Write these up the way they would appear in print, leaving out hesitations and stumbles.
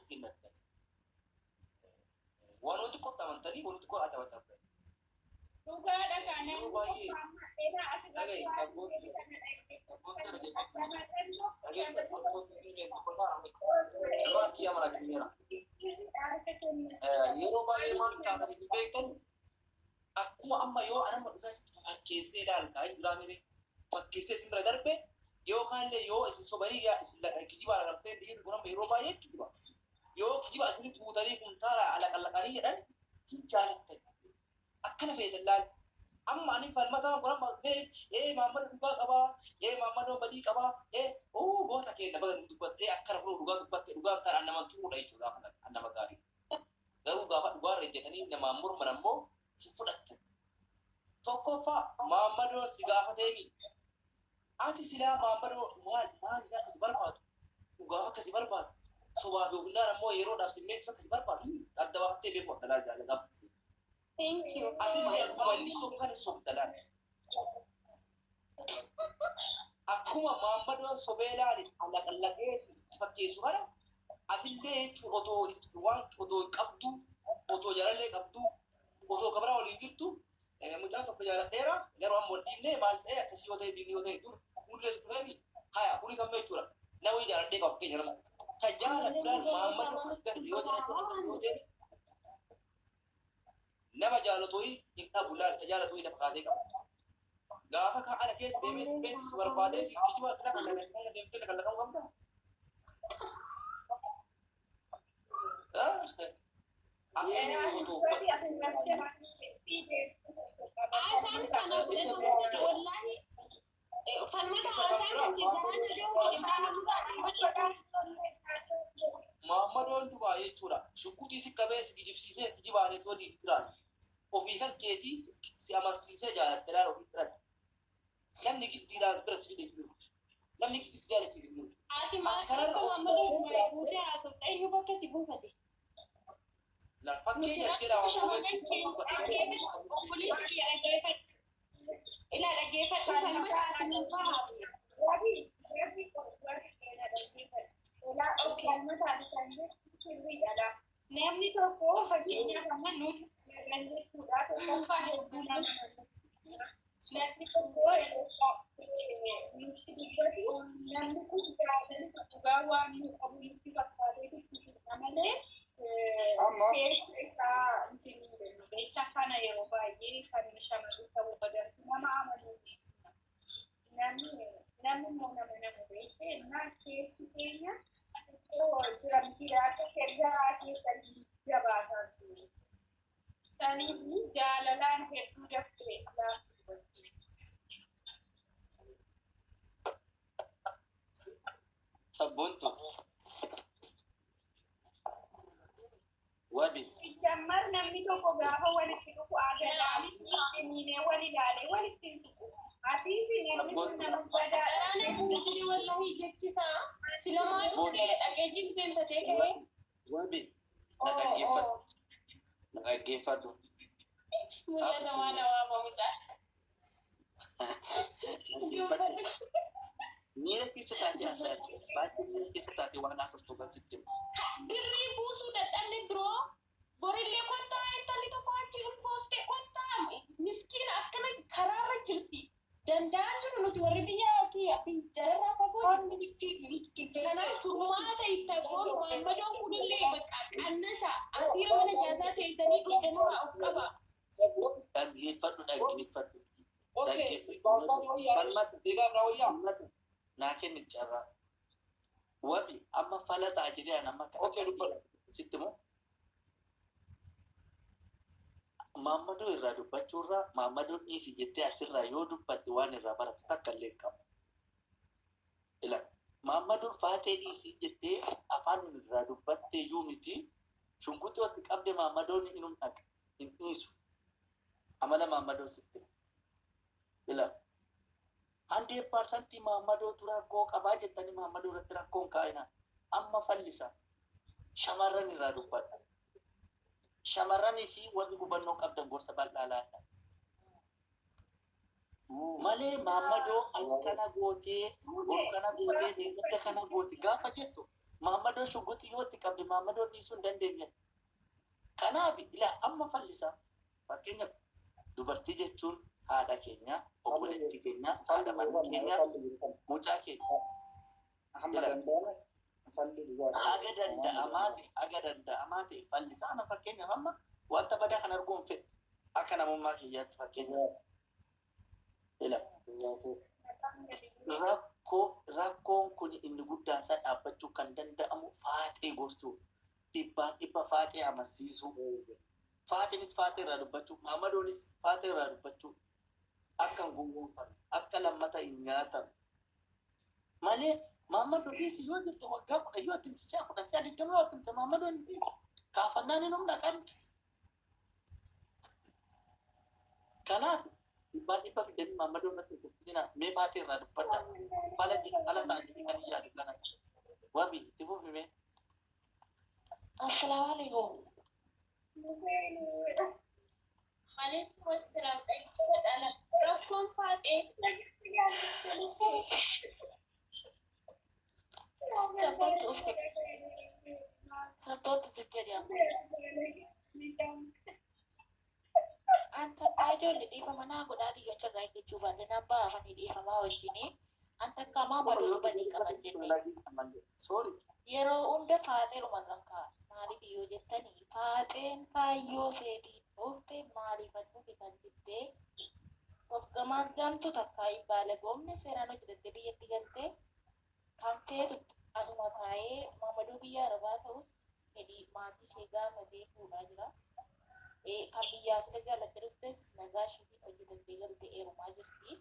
كنا وانا وانت كنت عملتني وانت كنت عملتني Dhugaadha kana yeroo baay'ee maal taatan isin beektan akkuma amma yoo anama dhufaa isitti fakkeessee ilaaltaa jiraamire fakkeessee isin bira darbe yookaan illee yoo isin sobanii isin kijibaan agartee dhiirri kun amma yeroo baay'ee kijiba yoo kijiba isin guutanii kumtaala alaqallaqanii jedhan hin jaalattan akkana feetan laal amma ani falmataa kun amma Muhammad dhugaa qabaa Muhammad badii qabaa goota keenya baga dubbattee akkana kun dhugaa dubbattee dhugaan kan nama turuudha jechuudha annama gaarii garuu gaafa dhugaa rejjetanii nama morman ammoo hin fudhattan tokkoffaa Muhammadoo si gaafateemi ati silaa Muhammadoo maal akkasi barbaadu dhugaa akkasi barbaadu sobaa fi hunnaan ammoo yeroodhaaf simmeetti akkasi barbaadu adda baafattee beeku akka laal jaalladhaaf. Thank you. Ati malee akkuma inni sobkan sobdalaan. Akkuma Muhammadoo sobee laali alaqallaqee fakkeessu kana atillee jechuun waan otoo qabdu otoo jaalallee qabdu otoo kabiraa waliin jirtu mucaa tokko jaaladheera garuu amma dhiibnee maal ta'e akkasii yoo ta'e diinii yoo ta'e dur kunuunlee si dhufeemi haya kunis amma jechuudha nama jaaladhee qabu keenya nama tajaaladhaan Muhammadoo kan yoo ta'e nama jaalatu hin dhabu laal tajaalatu hin fakkaatee qabu. Gaafa kan ana keessa deemee beeksisa barbaadee kijiba sila kan deemtee kan laqamu qabda. Muhammadoon Dubaay jechuudha. Shukkutii si qabee si kijibsiisee kijibaalee soo dhiitiraan. Ofii kan keetii si amansiisee jaalatte laal ofii tirate. Namni giddiidhaan bira si fide jiru. Namni giddii si jaalachiise jiru. Ati kanarra Muhammadoon buutee haasofta eenyu bakka si buufate. Fakkeenya as jedhaa waan Ila dhaggeeffadhu salphata ati nuuf namni tokko fakkeenyaaf amma nuti jechuudha tokkoffaa hedduu nama namni tokko nuti dubbatu namni kun jaalala dhugaa waan nu qabu nutti fakkaatee dubbisudha malee keessa isaa beektaa kana yeroo baay'ee kan shamarruu ta'uu bagartu nama amanuu namni immoo nama beekee innaan keessi keenya jiramtiidhaa keessaa keessatti jabaataa jiru. Saniif jaalalaan hedduu daftee Sabboontu. Wabi. Jammar namni tokko gaafa walitti dhufu agaraanis miinee wal ilaalee walitti dhufu. Atiif namni kun nama gadaadha. Namni wallahi jechisaa silamaa dhufee dhageejjiin beelfatee ka'ee. Wabi. Na dhaggeeffadhu. Mul'ata waan hawaama mucaa. Miira keessa taatee haasa'aa baay'ee miira keessa taatee waan haasoftu kan sitti. Birrii buusuu dadhabne biroo borillee kottaa intalli tokko achi poostee kottaa miskiina akkana karaarra jirti. Danda'an jiru nuti warri biyyaati jararraa fagoo kanaaf furmaata itti goonu Muhammadoon kunillee bakka qannata asiira mana jaasaa teessanii dhufeenurraa of qaba. Dhaggeeffadhu. Naa kenni carraa. Wabi amma falataa jedhee nama kan dubbatu sitti moo Muhammadoo irraa dubbachuurraa Muhammadoo dhiisi jettee asirraa yoo dubbatte waan irraa baratu takka illee qabu. Ila Muhammadoo faatee dhiisi jettee afaan irraa dubbattee iyyuu miti shunkutii watti qabde Muhammadoon inum dhaqa hin dhiisu. Amala Muhammadoo sitti. Ila 100% Muhammadoo rakkoo qabaa jettanii Muhammadoo irratti rakkoon kaa'ina. Amma fallisa. Shamarran irraa dubbadha. Shamarranii fi warri hubannoo qabdan gorsa bal'aa laadha. Malee Muhammadoo akkana gootee, kana gootee, deeggarda kana gootee gaafa jettu Muhammadoo shugguutii yoo itti qabdi maammadoon dhiisuu hin dandeenye. Kanaaf ilaa amma fallisaa fakkeenyaaf dubartii jechuun haadha keenya, obboleettii keenya, haadha manaa keenya, mucaa keenya. Aga danda'amaa ta'e fallisaa ana fakkeenyaaf amma wanta badaa kan arguun fedhe akka namummaa kiyyaatti fakkeenyaaf. Rakkoon kun inni guddaan isaa dhaabbachuu kan danda'amu faaxee gorsuu, dhibba faaxee amansiisuu. Faaxiinis faaxee irraa dubbachuu, maamadoonis faaxee irraa dubbachuu. Akka hin gowwoomfamne, akka lammata hin nyaatamne. Malee maamadooniis yoo jirte waggaa 10 yoo timte si'a 10 si'a 20 yoo timte maamadoon kaafannaan hin humna qabdi. Kanaaf dhibba fidanii maamadoon irratti guddina mee faaxee irraa dubbadha. Ala ta'anii kan yaadu kana. Wabi itti fufime. Assalamu alaikum. Malik Mustram adalah Rasul Fatih. Sabtu sejadi aku. Anta ajo di mana aku dari yang cerai ke coba dan apa akan di sama wajini. Anta kama baru bani kaman jadi. Sorry. Yeroo hunda faatee rumarrankaa maaliif yoo jettanii faateen kaayyoo seetii dhufte maaliifatu bitan jettee of gamaan gamtu takkaa hin baala goomne seeraan hojjetatte biyyatti galtee kan feetu asuma taa'ee mamaduu biyya arabaa ta'us fedhii maatii ishee gaafatee fuudhaa jira. Kan biyyaa sila jaalatte dhuftes nagaa isheetiin hojjetattee galtee eerumaa jirti.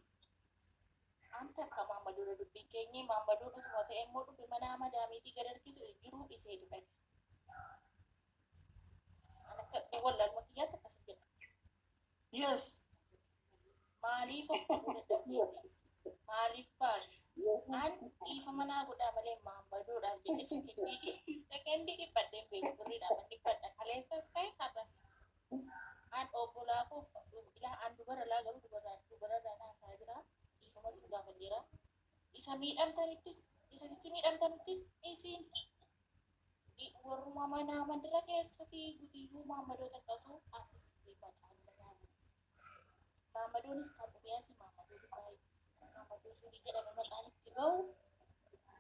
Anta akka maamadoora dubbii keenye maamadoon utuma ta'e immoo dhufe mana madaamiitii gad harkisu jiru isee dhufe. Ana akka wallaan makiyyaatti akkas jedha. Yes. Maaliif of maaliif baali? An dhiifa manaa godhaa malee maamadoodhaaf jedhe sitti sekendii dhibbadheen beeku birriidhaan dhibbadha kaleessas ta'e katas. An obbolaafuu ilaa an dubaralaa garuu dubararraa naasaa jira. Masih gak bendera. Isa miidhamtanittis, isa sisi miidhamtanittis isin di rumah mana mandira keessa fi gudiyuu maamadoo takkasuu asisitti badhaan maamadoonis kan dhufiyaasi maamadoo dubaayii maamadoo sudii jedhame maqaan itti bahu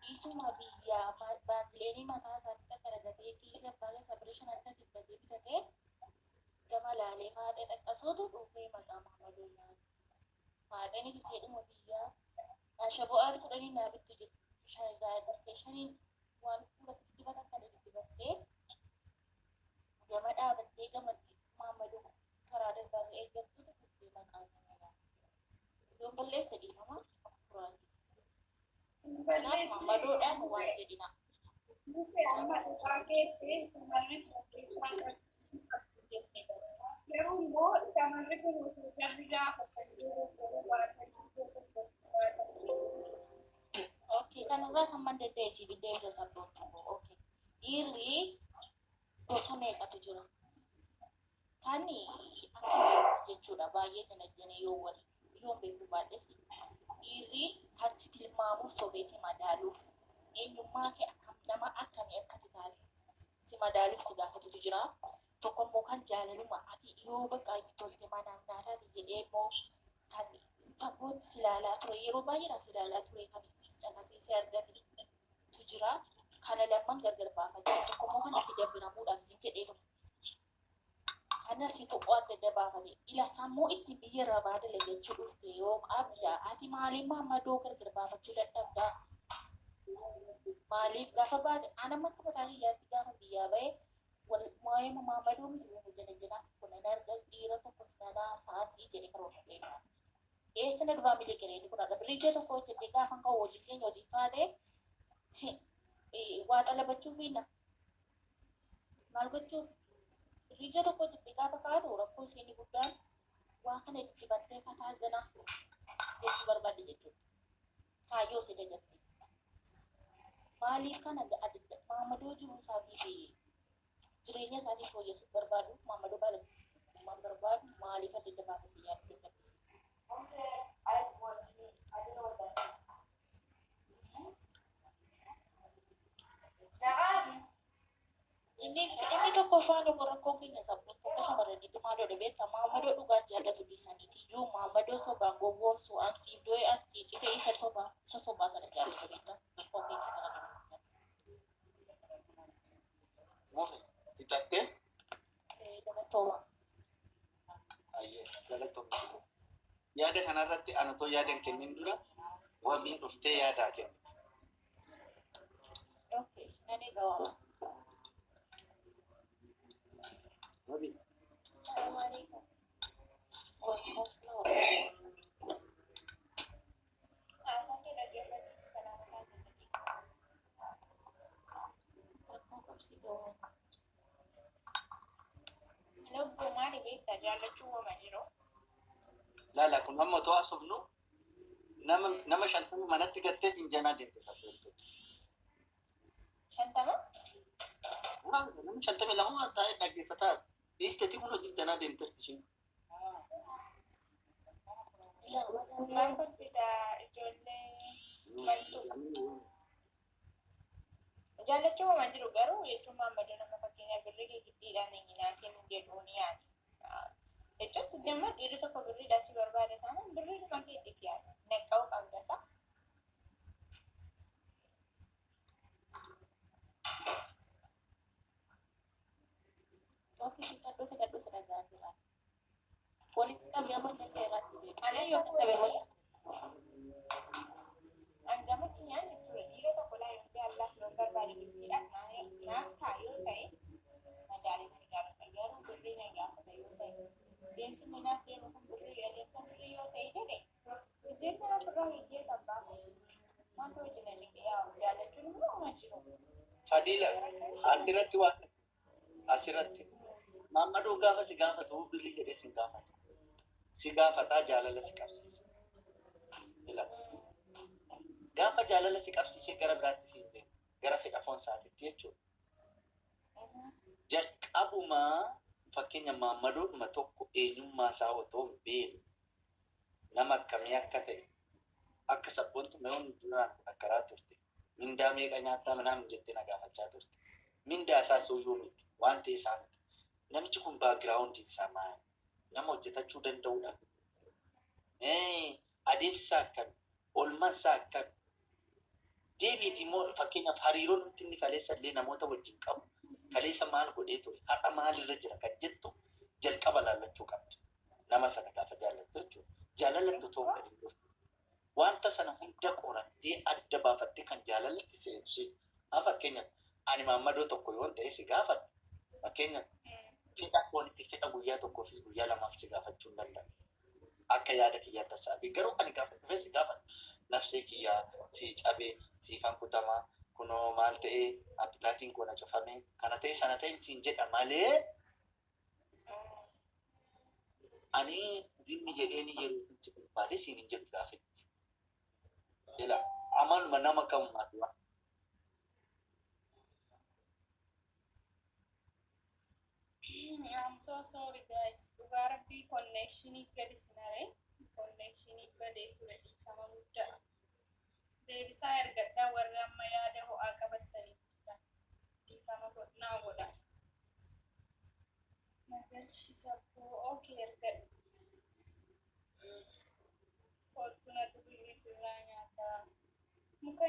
dhiisuma biyyaa baanzileenii mataa isaatti akka ragatee kiisa baala sabirishan akka dibbatee bitatee gama laalee haadha takkasuutu dhufee maqaa maamadoo nyaata. Faadhanis iseedhuma biyyaa shabo'aati kudhanii naabittu jiru. Isteeshaniin waan fuulatti dibata kan dibattee gama dhaabattee gamatti maamadoo karaa darbaarra eeggattuutu dhuftee maqaa kanaa. Iddoon balleessa dhiifamaa turaan. Kanaaf maamadoodhaan waan jedhina. Oke, kanarraa samman deddeesii deddeebisa sabboon oke. Dhiirri gosa meeqatu jira? Kan akka jechuudha baay'ee tanajjane yoo beeku baadhes dhiirri kan si tilmaamuuf sobee si madaaluuf eenyummaa kee nama akkamii akkati taate si madaaluuf si gaafatutu jira. Tokko immoo kan jaalaluma ati yoo bakka tolte manaan naataati jedhee immoo kan fagootti si ilaalaa ture yeroo baay'eedhaaf si ilaalaa ture kan caqasee argatu jira. Kana lamman gargar baafate tokko immoo kan itti dabbiramuudhaaf si jedhee ture. Kana si tokko adda adda baafate ila sammuu itti biyyarra baadale jechuu dhufte yoo qabda ati maaliif maamadoo gargar baafachuu dadhabdaa? Maaliif gaafa baate ana makka bataa kiyyaatti gaafa biyyaa ba'e waa'ee maamadoo miti jala tokko nan argas dhiira tokko sinanaa saasii jedhee karoora beekaa. Eessana duraa miliqiree ni kunadha. Biriijee tokko hojjettee gaafa ka'u hojii keenya hojii faadee waa xalabachuuf hinna. Maal gochuuf? Biriijee tokko hojjettee gaafa kaatu rakkoo isheen guddaan waa kana itti battee fataa zanaa jechuu barbaadde jechuudha. Kaayyoo si dagatte. Maaliif kana maamadoo jiruu isaatii fi jireenya isaatii fooyyessuuf barbaadu maamadoo barbaadu maaliif adda adda baafate yaaduu dandeessu? Ini tokko faana rakkoo keenya sabboontoota shamarraniitu maaloo beektaa Maammadoo dhugaa jaallatu dhiisaniiti iyyuu Maammadoo sobaan gowwoomsu ansiif doo'ee ansi citee isa sobaa sana jaallatu beektaa rakkoo keenya kana Mufi, itakke? galatooma. Ayyee, galatooma. Yaada kanarratti ani otoo yaadan kennin dura wabiin dhuftee yaadaa kennu. Okay, nani gawa. Wabi. Assalamualaikum. Waalaikumsalam. Asal lagi Hello, Bu Mari, kita jalan cuma majiro. Lala, kun amma otoo haasofnu nama shantama manatti gattee injanaa deemte sabboontu. Shantama? Nama shantami lama taa'ee dhaggeeffataa dhiisteetii kun hojii injanaa deemteerti isheen. Maal fakkida ijoollee mantu. Jaalachuu waan jiru garuu jechuun Maammadoo nama fakkeenya birrii giddiidhaan eenyinaa kennu jedhuun yaadu. Jechuun sijjamma dhiirri tokko birrii daasii barbaade taanaan birrii dhuma keetiif yaadu. Naqqa'uu qabda isaa. Ookii fidhadhuu sana gaafira. Walitti qabee amma danda'e irratti beeku. Ani yoo dadhabe walitti. Ani gamatti nyaanni ture dhiira tokko laa yoo Allah yoo barbaade giddiidhaan naaf ta'a yoo ta'e madaalii na gaafata garuu birrii na gaafata yoo ta'e. Deemsi naaf deemu kun birrii adeemsa birrii yoo ta'e jedhe isin kana birraa hojjeta abbaa maaltu hojjeta dhiqee yaa jaalachuun immoo ma jiru. Fadila, asirratti waan asirratti Maammadoo gaafa si gaafatu birrii jedhee si gaafata. Si gaafataa jaalala si qabsiisa. Gaafa jaalala si qabsiisee gara biraatti si hin gara fedha foon isaatiitti jechuudha. Jalqabumaa fakkeenya Maammadoodhuma tokko eenyummaa isaa otoo hin beekne nama akkamii akka ta'e akka sabboontu mee'oon duraan akkaraa turte. Mindaa meeqa nyaattaa manaan jettee na gaafachaa turte. Mindaa isaa sooyyoo miti waan ta'e isaa miti. Namichi kun baagiraawundi isaa maali? Nama hojjetachuu danda'udha. Adeemsi isaa akkami? Oolmaan isaa akkami? Deebiiti immoo fakkeenyaaf hariiroon nuti inni kaleessa illee namoota wajjin qabu. Kaleessa maal godhee ture? Har'a maalirra jira kan jettu jalqaba laallachuu qabdi. Nama sana gaafa jaallattu jechuudha. Jaalallattu ta'uu gadi hin jiru. Wanta sana hunda qorattee adda baafattee kan jaalallatti seensee. Fakkeenyaaf ani Maammadoo tokko yoo ta'e si gaafadha. Fakkeenyaaf fedha foonitti fedha guyyaa tokkoofis guyyaa lamaaf si gaafachuu hin danda'u. Akka yaada kiyyaa tasaabii garuu ani gaafa dhufee si gaafadha. Nafsee kiyyaa si cabee siifan kutamaa kunoo maal ta'ee appitaatiin koo na cufamee kana ta'e sana ta'e siin jedha malee ani dhimmi jedheeni yeroo itti barbaade siin hin jedhu gaafetti. Jala amanuma nama kamummaatu waan. I'm so sorry guys. Dhugaa rabbii connectionii gadi sinaree connectionii badee ture dhiifama guddaa. Deebisaa ergadhaa warra amma yaada ho'aa qabatanii dhiifama godhnaa godha. Nagalchisa okay ergadhu. Fortunatu birrii sirraa nyaataa. Muka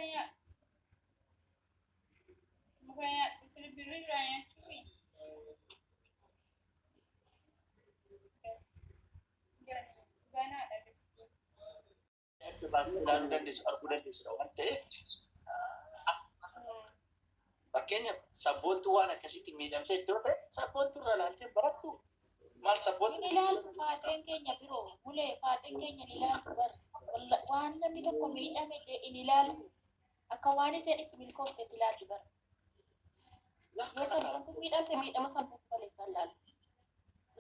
sirri birrii sirraa nyaachuufi. Ilaaluu dandeessu arguu dandeessudha waan ta'eef fakkeenyaaf sabboontuu waan akkasitti miidhamtee itti dhufe sabboontuu irraa ilaaltee barattu maal sabboontuu ilaaltu faaxeen keenya biroo bulee faaxeen keenya ni ilaaltu bar waan namni tokko miidhame in ilaaltu akka waan isheen itti milkoofte ilaaltu bar yoo sabboontuu miidhamte miidhama sabboontuu malee isaan ilaaltu.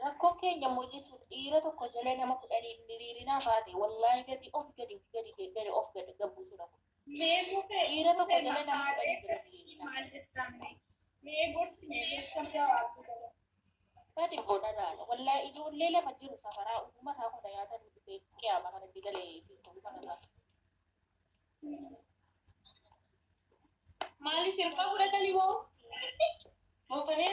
Rakkoon keenya immoo jechuun dhiira tokko jalee nama kudhanii hiriirinaa baate wallaahi gadi of gadi gabbuusu dhabu. Dhiira tokko jalee nama kudhanii hiriirinaa. Baadi boona laala wallaahi ijoollee lama jiru safaraa uummataa hunda nyaata dhufee qiyaama kanatti galee fi kana isaa. Maali sirba fudhatanii moo? Moofanee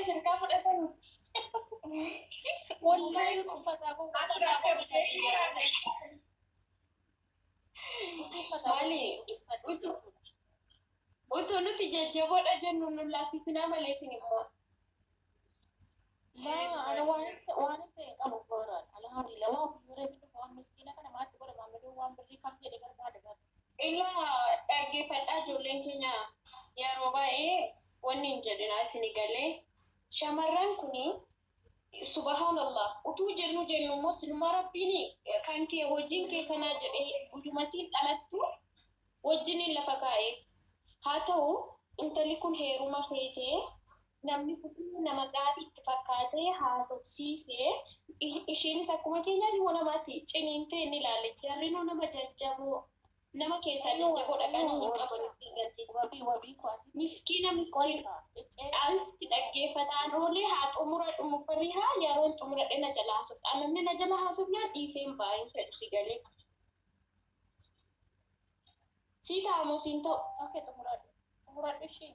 Wallahi uffata koo utuu nuti jajjaboodha jennu nu laaffisinaa maleetiin immoo. Laa ana waan ta'e qabu booraan alhamdulillah waan ofirra bitu waan miskiina kana maatti godha maamiluu waan birrii kam jedhe barbaada. Ilaa dhaggeeffadhaa ijoolleen keenya yeroo baay'ee wanni hin jedhinaa isin galee shamarran kuni subhanallah utuu jennu immoo silmaa rabbiin kan kee wajjin kee kanaa jedhee gudumatiin dhalattu wajjiniin lafa kaa'ee haa ta'u intalli kun heeruma feetee namni kun nama gaarii itti fakkaatee haasofsiisee isheenis akkuma keenyaatti waan namaatti ciniintee ni ilaalle jarrinuu nama jajjaboo nama keessaa jajjaboo dhaqanii hin qaban wabii kwaasi miskiina miskiinaalti dhaggeeffataan oolee haa xumura dhumufarii haa yeroon xumura dhena jala haasoftaa namni na jala haasofnaa dhiiseen baay'een fedhu si galee si taamusiin ta'u akka xumuradhu ishee.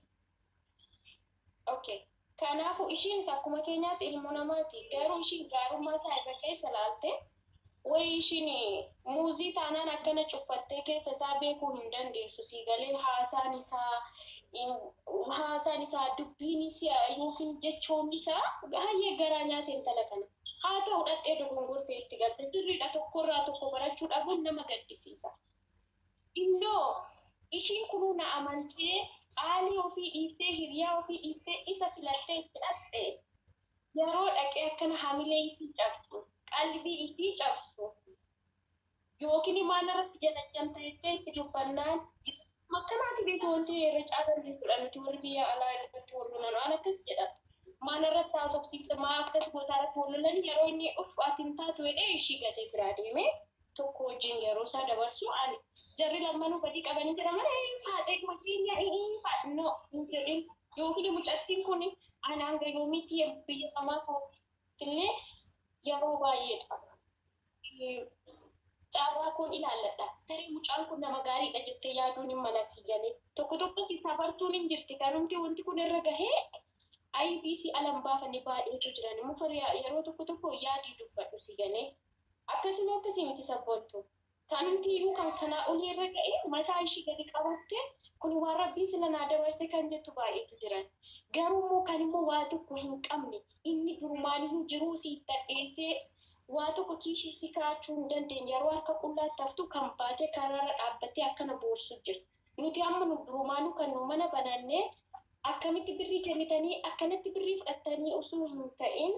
Okay. Kanaafuu ishiin akkuma keenyaatti ilmoo namaati. Garuu ishiin gaarummaa isaa irra keessa laalte wayii ishiin muuzii taanaan akkana cuffattee keessa isaa beekuu hin dandeessu. Si galee haasaan isaa dubbiin isaa yookiin jechoonni isaa baay'ee garaa nyaate intala kana. Haa ta'u dhaqxee dogongortee itti galte sirriidha tokkorraa tokko barachuu dhabuun nama gaddisiisa. Innoo ishiin kunuu na amantee haalii ofii dhiiftee hiriyaa ofii dhiiftee isa filattee itti dhaqxe yeroo dhaqee akkana hamilee isii cabsu qalbii isii cabsu yookiin maalirratti jalajjamteettee itti dubbannaan akkanaati beeku wanti irra caalan jechuudha nuti warri biyya alaa irratti wallolan waan akkas jedha maalirratti haasofsiifte maa akkas gosaarratti wallolan yeroo inni of asin taatu jedhee ishii gadee biraa deemee tokko wajjin yeroo isaa dabarsu ani jarri lammanuu badii qabanii jedhaman haadhee wajjinya faadhino hin jedhin yookiin mucattiin kun anaan gayyoomiitti biyya samaa ta'utillee yeroo baay'eedha. Caalaa kun ilaalladha. Tarii mucaan kun nama gaariidha jettee yaaduun hin malatti galee tokko tokkotti safartuun hin jirti kanumti wanti kun irra gahee IBC alan baafanii baay'eetu jiran muka yeroo tokko yaadii dubbadhu si galee. Akkasuma akkasii miti sabboontu. Kanumti iyyuu kan kanaa olii irra ga'e mataa ishii gadi qabattee kun waan rabbiin sila naa dabarse kan jettu baay'eetu jiran. Garuu immoo kan immoo waa tokko hin qabne inni durumaaniyyuu jiruu sii dadheessee waa tokko kiishii si kaa'achuu hin dandeenye yeroo akka qullaatti haftu kan baatee karaarra dhaabbattee akkana boorsu jira. Nuti amma nu durumaanuu kan nu mana banannee akkamitti birrii kennitanii akkanatti birrii fudhattanii osoo hin ta'in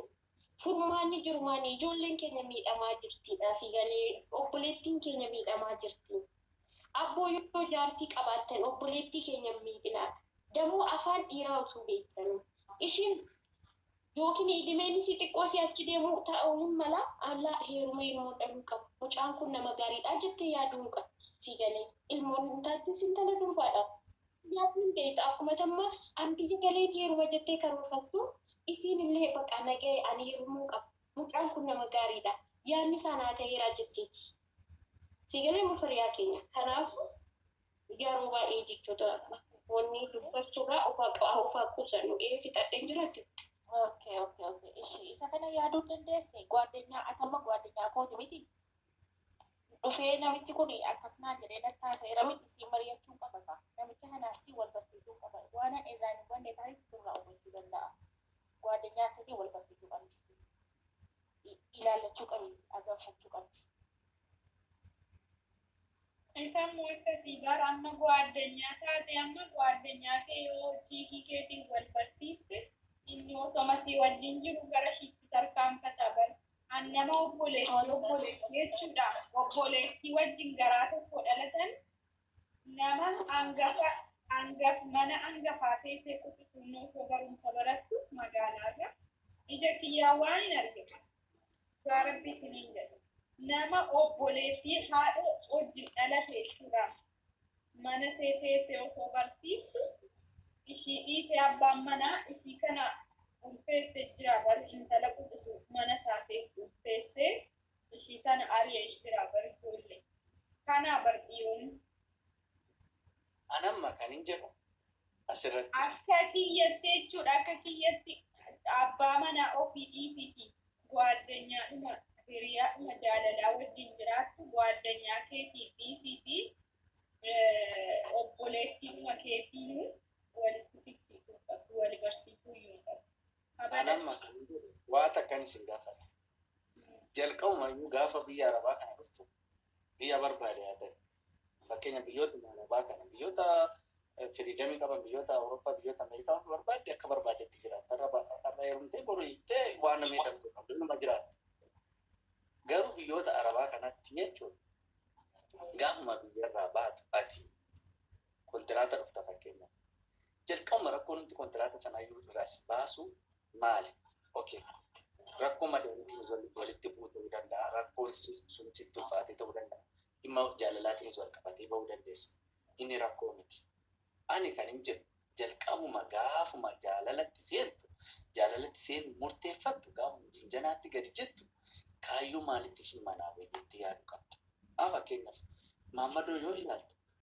furmaanni jirumaanii ijoolleen keenya miidhamaa jirtidha. Si galee obboleettiin keenya miidhamaa jirti. Abboo yoo jaartii qabaattan obboleettii keenya miidhina. Damoo afaan dhiiraa osoo beektan. Ishiin yookiin idimeen si xiqqoo si achi deemuu ta'uun mala allaa heeruma ilmoo dhaluu qabu. Mucaan kun nama gaariidha jettee yaaduu qaba. Si galee ilmoon taattis intala durbaadha. Yaaduun beekta akkuma tamma anti galee heeruma jettee karoorfattu. Isin illee bakka nagee ani heerumuu qaba. Mucaan kun nama gaariidha. Yaadni isaanaa ta'eera jetteeti. Si galee mufariyaa keenya. Kanaafuu yeroo baay'ee jechoota wanni dubbachuurraa ofaa qusannu fixadheen jiraatti. Okay. Isa kana yaaduu dandeesse gwaaddenyaa atamma gwaaddenyaa kooti miti. Dhufee namichi kun akkasumaan jedhee nattaaseera miti si mari'achuu qaba. Namicha kanaaf si wal barsiisuu qaba. Waan irraa hin banne taa'ee sirraa hubachuu danda'a. Gwaaddenyaa sadii wal barsiisuu qabdi. Ilaallachuu qabdi, agarsiifachuu qabdi. Isaan akkasii gara amma gwaaddenyaa taate amma gwaaddenyaa kee yoo hiikii keetiin wal barsiiste inni otomasii wajjin jiru gara shiitti tarkaanfata bara. Nama obboleettii jechuudha. Obboleettii wajjin garaa tokko dhalatan nama mana hangafaa teessee quxisuun osoo barumsa barattu magaalaarra ija kiyyaa waan hin argine. Gaarabbi isiniin jedhu. Nama obboleettii haadha wajjin dhalate jechuudha. Mana teessee osoo barsiistu ishii dhiisee abbaan manaa ishii kana ulfeessee jira bari intala quxisu mana isaa teessee ishii sana ari'ee jira bari ijoollee. Kanaa bardhiyoon. Anamma kan hin jedhu asirratti. Akka kiyyatti jechuudha akka kiyyatti abbaa manaa ofii dhiisiti gwaaddenyaa. amma waa takkan isin gaafata. Jalqabumayyuu gaafa biyya Arabaa kana dhuftu biyya barbaade haa ta'e. Fakkeenya biyyoota Arabaa kana biyyoota firiidamii qaban biyyoota Awurooppaa biyyoota Ameerikaa barbaadde akka barbaadetti jiraata. Har'a heerumtee boru hiiktee waan namni dhabdu qabdu nama jiraata. Garuu biyyoota Arabaa kanatti jechuudha. Gaafuma biyyarraa baatu ati kontiraata dhufta fakkeenyaaf. Jalqabuma rakkoo nuti kontiraata sanaayyuu irraa si baasu maali? Okay. Rakkoo madaaliitiin walitti bu'uu ta'uu danda'a. Rakkoo sun sitti ulfaatee ta'uu danda'a. Dhimma jaalalaatiinis wal qabatee bahuu dandeessa. Inni rakkoo miti. Ani kan hin jedhu jalqabuma gaafuma jaalalatti seenu murteeffattu gaafuma jinjanaatti gadi jettu kaayyoo maalitti hin manaa jettee yaadu qabda. Fakkeenyaaf Maammadoo yoo ilaalte